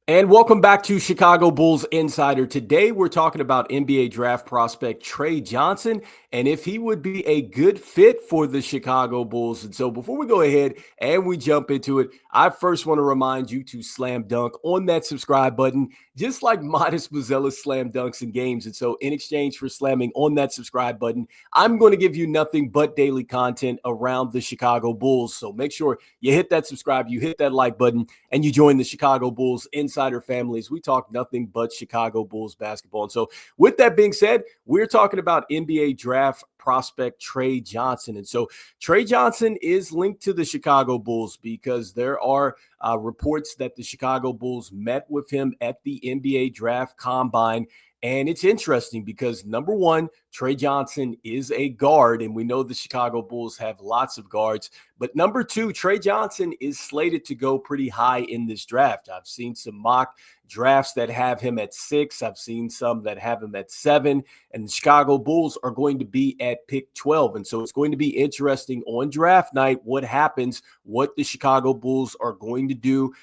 And welcome back to Chicago Bulls Insider. Today, we're talking about NBA draft prospect Tre Johnson and if he would be a good fit for the Chicago Bulls. And so, before we go ahead and we jump into it, I first want to remind you to slam dunk on that subscribe button, just like Modest Buzella's slam dunks in games. And so, in exchange for slamming on that subscribe button, I'm going to give you nothing but daily content around the Chicago Bulls. So, make sure you hit that subscribe, you hit that like button, and you join the Chicago Bulls Insider family as we talk nothing but Chicago Bulls basketball. And so, with that being said, we're talking about NBA draft prospect Tre Johnson. And so, Tre Johnson is linked to the Chicago Bulls because there are reports that the Chicago Bulls met with him at the NBA draft combine. And it's interesting because number one, Tre Johnson is a guard, and we know the Chicago Bulls have lots of guards. But number two, Tre Johnson is slated to go pretty high in this draft. I've seen some mock drafts that have him at 6. I've seen some that have him at 7. And the Chicago Bulls are going to be at pick 12. And so it's going to be interesting on draft night what happens, what the Chicago Bulls are going to do,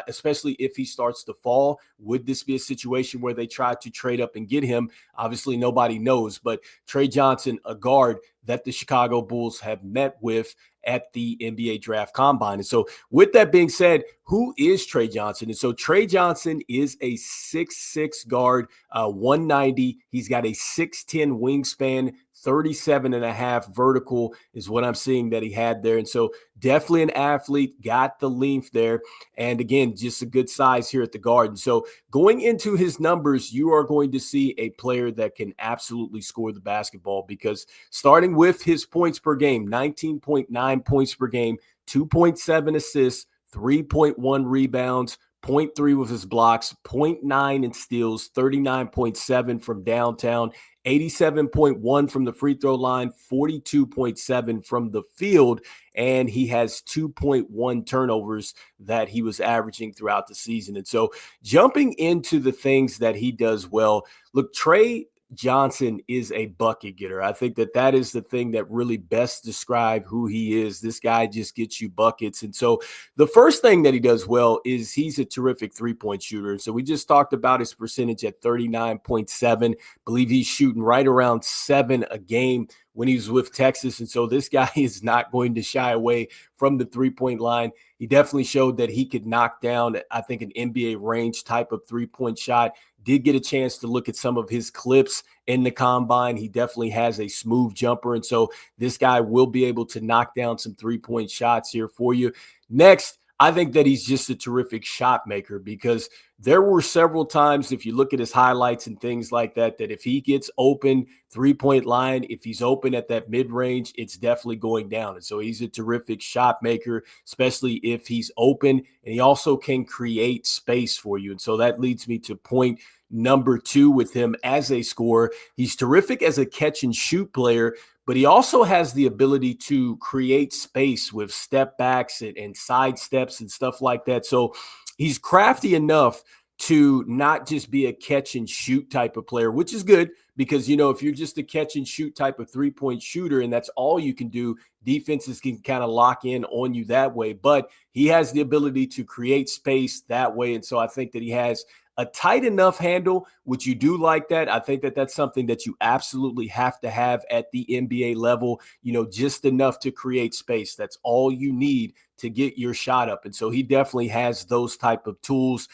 especially if he starts to fall. Would this be a situation where they try to trade up and get him? Obviously, nobody knows. But Tre Johnson, a guard that the Chicago Bulls have met with at the NBA draft combine. And so with that being said, who is Tre Johnson? And so Tre Johnson is a 6'6 guard, 190. He's got a 6'10 wingspan, 37 and a half vertical is what I'm seeing that he had there. And so definitely an athlete, got the length there. And again, just a good size here at the guard. And so going into his numbers, you are going to see a player that can absolutely score the basketball because starting with his points per game, 19.9 points per game, 2.7 assists, 3.1 rebounds, 0.3 with his blocks, 0.9 in steals, 39.7 from downtown, 87.1 from the free throw line, 42.7 from the field, and he has 2.1 turnovers that he was averaging throughout the season. And so jumping into the things that he does well, look, Tre Johnson is a bucket getter. I think that is the thing that really best describes who he is. This guy just gets you buckets. And so the first thing that he does well is he's a terrific three-point shooter. So we just talked about his percentage at 39.7. Believe he's shooting right around 7 a game when he was with Texas. And so this guy is not going to shy away from the three-point line. He definitely showed that he could knock down, I think, an NBA range type of three-point shot. Did get a chance to look at some of his clips in the combine. He definitely has a smooth jumper. And so this guy will be able to knock down some three-point shots here for you. Next, I think that he's just a terrific shot maker because there were several times, if you look at his highlights and things like that, that if he gets open three-point line, if he's open at that mid-range, it's definitely going down. And so he's a terrific shot maker, especially if he's open, and he also can create space for you. And so that leads me to point number 2 with him as a scorer. He's terrific as a catch and shoot player, but he also has the ability to create space with step backs and side steps and stuff like that. So he's crafty enough to not just be a catch and shoot type of player, which is good because, you know, if you're just a catch and shoot type of three-point shooter and that's all you can do, defenses can kind of lock in on you that way. But he has the ability to create space that way. And so I think that he has a tight enough handle, which you do like that. I think that that's something that you absolutely have to have at the NBA level, you know, just enough to create space. That's all you need to get your shot up. And so he definitely has those type of tools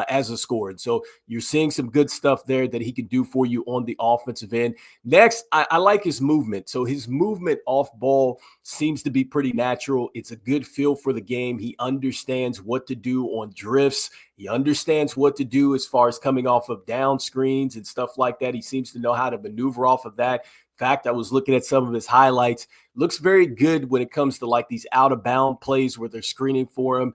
as a scorer. And so you're seeing some good stuff there that he can do for you on the offensive end. Next, I like his movement. So his movement off ball seems to be pretty natural. It's a good feel for the game. He understands what to do on drifts. He understands what to do as far as coming off of down screens and stuff like that. He seems to know how to maneuver off of that. In fact, I was looking at some of his highlights. Looks very good when it comes to like these out of bound plays where they're screening for him.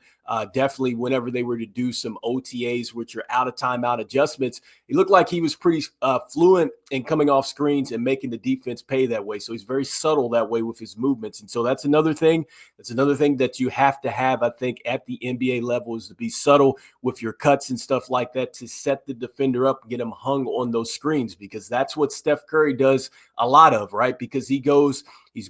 Definitely whenever they were to do some OTAs, which are out of timeout adjustments, he looked like he was pretty fluent in coming off screens and making the defense pay that way. So he's very subtle that way with his movements. And so that's another thing. That's another thing that you have to have, I think, at the NBA level is to be subtle with your cuts and stuff like that to set the defender up and get him hung on those screens, because that's what Steph Curry does a lot of, right? Because he's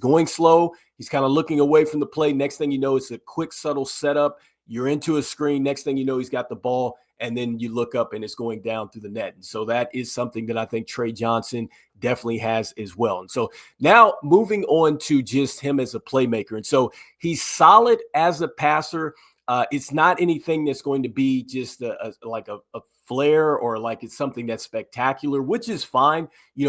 going slow. He's kind of looking away from the play. Next thing you know, it's a quick, subtle setup. You're into a screen. Next thing you know, he's got the ball. And then you look up and it's going down through the net. And so that is something that I think Tre Johnson definitely has as well. And so now moving on to just him as a playmaker. And so he's solid as a passer. It's not anything that's going to be just like a flare or like it's something that's spectacular, which is fine,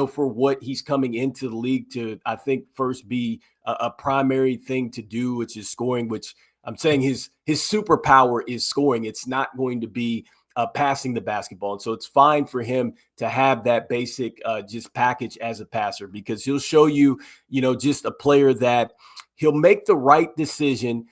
for what he's coming into the league to, I think, first be a primary thing to do, which is scoring, which I'm saying his superpower is scoring. It's not going to be passing the basketball. And so it's fine for him to have that basic just package as a passer, because he'll show you, just a player that he'll make the right decision.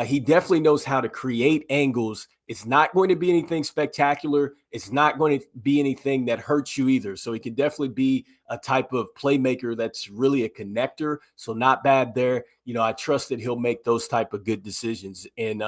He definitely knows how to create angles. It's not going to be anything spectacular. It's not going to be anything that hurts you either. So he can definitely be a type of playmaker that's really a connector. So not bad there. I trust that he'll make those type of good decisions in,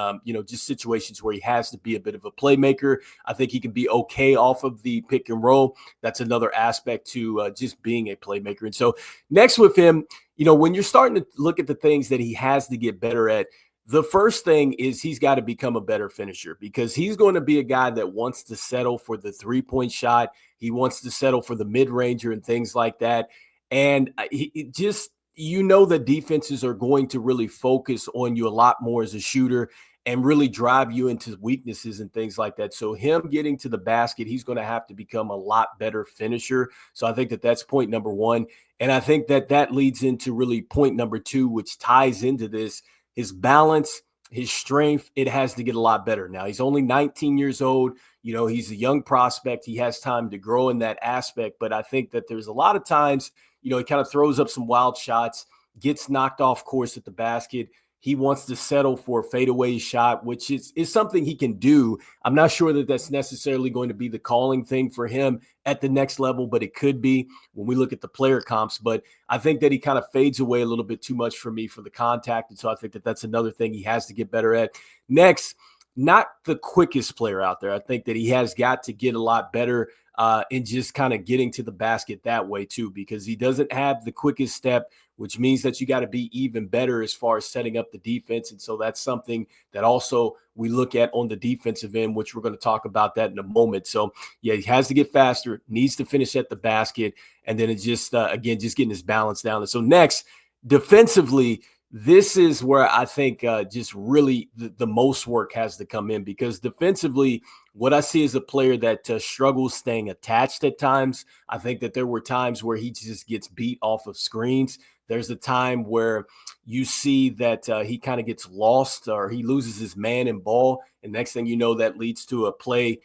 just situations where he has to be a bit of a playmaker. I think he can be okay off of the pick and roll. That's another aspect to just being a playmaker. And so next with him, when you're starting to look at the things that he has to get better at, the first thing is he's got to become a better finisher, because he's going to be a guy that wants to settle for the three-point shot. He wants to settle for the mid-ranger and things like that. And that defenses are going to really focus on you a lot more as a shooter and really drive you into weaknesses and things like that. So him getting to the basket, he's going to have to become a lot better finisher. So I think that that's point number one. And I think that that leads into really point number two, which ties into this. His balance, his strength, it has to get a lot better. Now, he's only 19 years old. He's a young prospect. He has time to grow in that aspect. But I think that there's a lot of times, he kind of throws up some wild shots, gets knocked off course at the basket. He wants to settle for a fadeaway shot, which is something he can do. I'm not sure that that's necessarily going to be the calling thing for him at the next level, but it could be when we look at the player comps. But I think that he kind of fades away a little bit too much for me for the contact. And so I think that that's another thing he has to get better at. Next, not the quickest player out there. I think that he has got to get a lot better in just kind of getting to the basket that way too, because he doesn't have the quickest step, which means that you got to be even better as far as setting up the defense. And so that's something that also we look at on the defensive end, which we're going to talk about that in a moment. So yeah, he has to get faster, needs to finish at the basket. And then it's just, again, just getting his balance down. And so next, defensively, this is where I think just really the most work has to come in, because defensively, what I see is a player that struggles staying attached at times. I think that there were times where he just gets beat off of screens. There's a time where you see that he kind of gets lost, or he loses his man and ball. And next thing you know, that leads to a play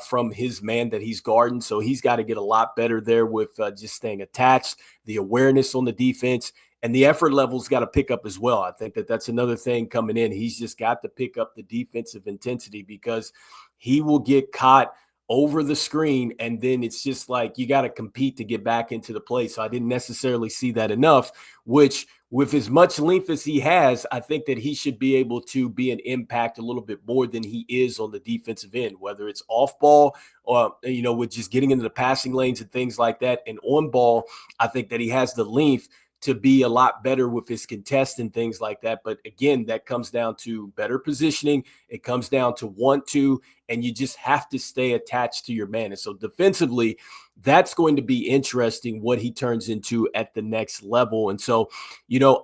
from his man that he's guarding. So he's got to get a lot better there with just staying attached, the awareness on the defense. And the effort level's got to pick up as well. I think that that's another thing coming in. He's just got to pick up the defensive intensity, because he will get caught over the screen, and then it's just like you got to compete to get back into the play. So I didn't necessarily see that enough, which with as much length as he has, I think that he should be able to be an impact a little bit more than he is on the defensive end, whether it's off ball or, with just getting into the passing lanes and things like that. And on ball, I think that he has the length to be a lot better with his contest and things like that. But again, that comes down to better positioning. It comes down to want to, and you just have to stay attached to your man. And so defensively, that's going to be interesting what he turns into at the next level. And so,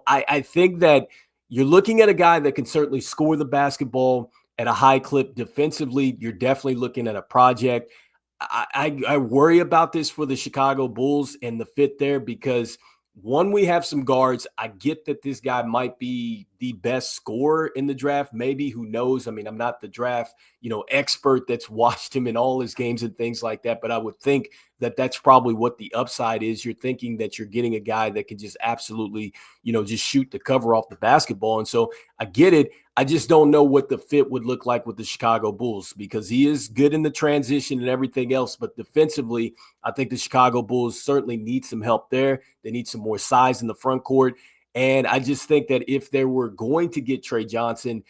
I think that you're looking at a guy that can certainly score the basketball at a high clip. Defensively, you're definitely looking at a project. I worry about this for the Chicago Bulls and the fit there, because one, we have some guards. I get that this guy might be the best scorer in the draft. Maybe, who knows? I mean, I'm not the draft, expert that's watched him in all his games and things like that. But I would think that that's probably what the upside is. You're thinking that you're getting a guy that can just absolutely, just shoot the cover off the basketball. And so I get it. I just don't know what the fit would look like with the Chicago Bulls, because he is good in the transition and everything else. But defensively, I think the Chicago Bulls certainly need some help there. They need some more size in the front court. And I just think that if they were going to get Tre Johnson,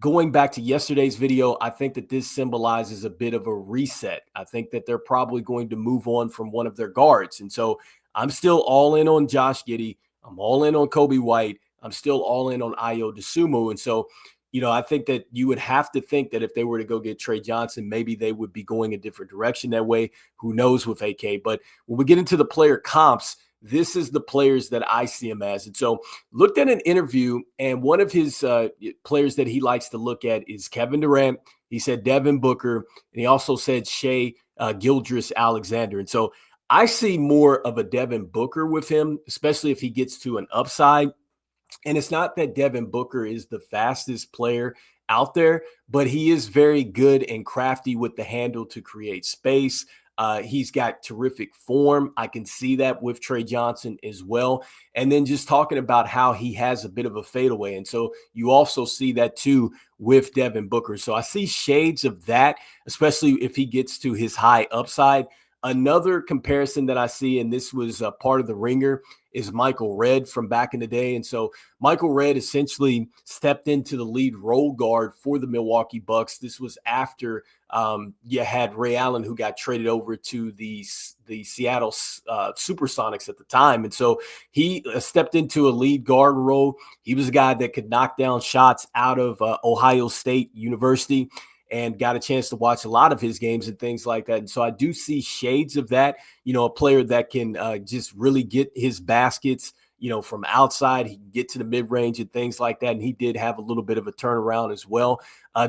going back to yesterday's video, I think that this symbolizes a bit of a reset. I think that they're probably going to move on from one of their guards. And so I'm still all in on Josh Giddey. I'm all in on Coby White. I'm still all in on Ayo Dosunmu. And so, I think that you would have to think that if they were to go get Tre Johnson, maybe they would be going a different direction that way. Who knows with AK? But when we get into the player comps, this is the players that I see him as. And so looked at an interview, and one of his players that he likes to look at is Kevin Durant. He said Devin Booker, and he also said Shea Gildress Alexander. And so I see more of a Devin Booker with him, especially if he gets to an upside. And it's not that Devin Booker is the fastest player out there, but he is very good and crafty with the handle to create space. He's got terrific form. I can see that with Tre Johnson as well. And then just talking about how he has a bit of a fadeaway. And so you also see that too with Devin Booker. So I see shades of that, especially if he gets to his high upside. Another comparison that I see, and this was a part of the Ringer, is Michael Redd from back in the day. And so Michael Redd essentially stepped into the lead role guard for the Milwaukee Bucks. This was after you had Ray Allen, who got traded over to the Seattle Supersonics at the time. And so he stepped into a lead guard role. He was a guy that could knock down shots out of Ohio State University, and got a chance to watch a lot of his games and things like that. And so I do see shades of that, a player that can just really get his baskets, from outside. He can get to the mid-range and things like that. And he did have a little bit of a turnaround as well.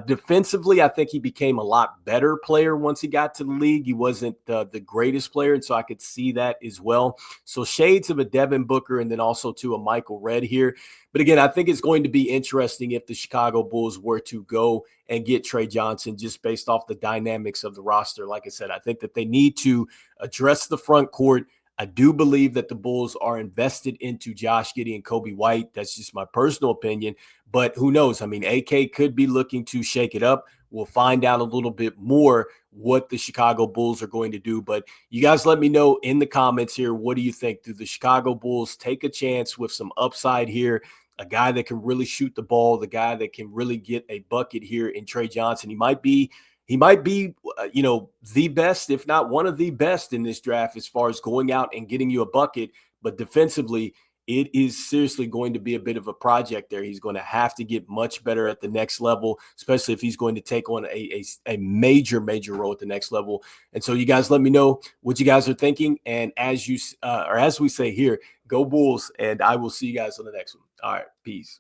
Defensively, I think he became a lot better player once he got to the league. He wasn't the greatest player, and so I could see that as well. So shades of a Devin Booker and then also to a Michael Redd here. But again, I think it's going to be interesting if the Chicago Bulls were to go and get Tre Johnson just based off the dynamics of the roster. Like I said, I think that they need to address the front court. I do believe that the Bulls are invested into Josh Giddey and Coby White. That's just my personal opinion. But who knows? I mean, AK could be looking to shake it up. We'll find out a little bit more what the Chicago Bulls are going to do. But you guys let me know in the comments here, what do you think? Do the Chicago Bulls take a chance with some upside here? A guy that can really shoot the ball, the guy that can really get a bucket here in Tre Johnson. He might be, the best, if not one of the best in this draft as far as going out and getting you a bucket. But defensively, it is seriously going to be a bit of a project there. He's going to have to get much better at the next level, especially if he's going to take on a major role at the next level. And so you guys let me know what you guys are thinking. And as we say here, go Bulls, and I will see you guys on the next one. All right, peace.